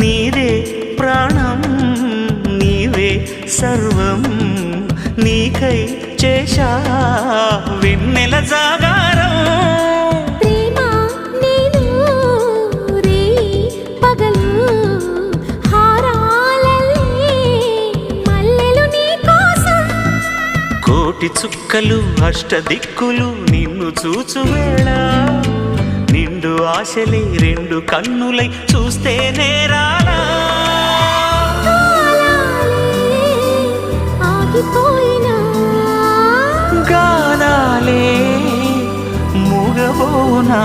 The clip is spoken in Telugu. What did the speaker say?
నీదే ప్రాణం నీవే సర్వం నీకై చేశా వెన్నెల జాగారం ప్రేమ నేను రే పగలు హారాలల్లే మల్లెలు నీ కోసం కోటి చుక్కలు అష్టదిక్కులు నిన్ను చూచువేళ నిండు ఆశలే రెండు కన్నులై చూస్తే నేరాలా ఆగిపోయినా గానాలే మూగబోనా